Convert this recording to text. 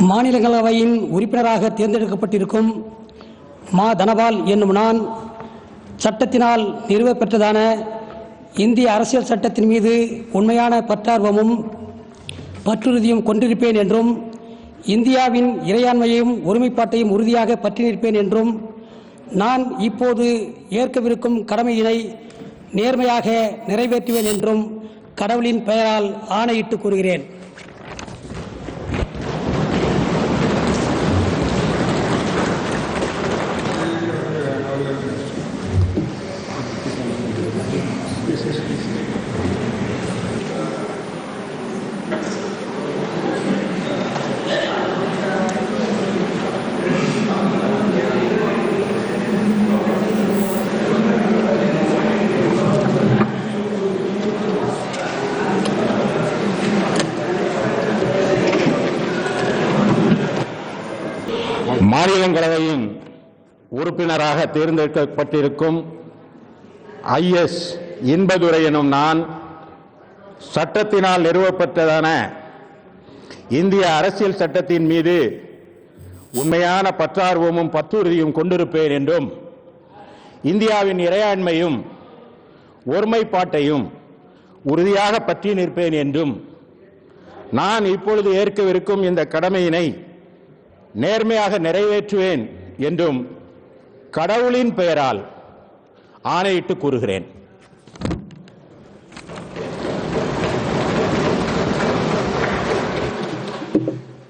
மாநிலங்களவையின் உறுப்பினராக தேர்ந்தெடுக்கப்பட்டிருக்கும் மா தனபால் என்னும் நான் சட்டத்தினால் நிறுவப்பெற்றதான இந்திய அரசியல் சட்டத்தின் மீது உண்மையான பற்றார்வமும் பற்றுறுதியும் கொண்டிருப்பேன் என்றும் இந்தியாவின் இறையாண்மையையும் ஒருமைப்பாட்டையும் உறுதியாக பற்றி நிற்பேன் என்றும் நான் இப்போது ஏற்கவிருக்கும் கடமையினை நேர்மையாக நிறைவேற்றுவேன் என்றும் கடவுளின் பெயரால் ஆணையிட்டு கூறுகிறேன். மாநிலங்களவையின் உறுப்பினராக தேர்ந்தெடுக்கப்பட்டிருக்கும் ஐஎஸ் இன்பதுரை எனும் நான் சட்டத்தினால் நிறுவப்பட்டதான இந்திய அரசியல் சட்டத்தின் மீது உண்மையான பற்றார்வமும் பற்றுறுதியும் கொண்டிருப்பேன் என்றும் இந்தியாவின் இறையாண்மையும் ஒருமைப்பாட்டையும் உறுதியாக பற்றி நிற்பேன் என்றும் நான் இப்பொழுது ஏற்கவிருக்கும் இந்த கடமையினை நேர்மையாக நிறைவேற்றுவேன் என்றும் கடவுளின் பெயரால் ஆணையிட்டு கூறுகிறேன்.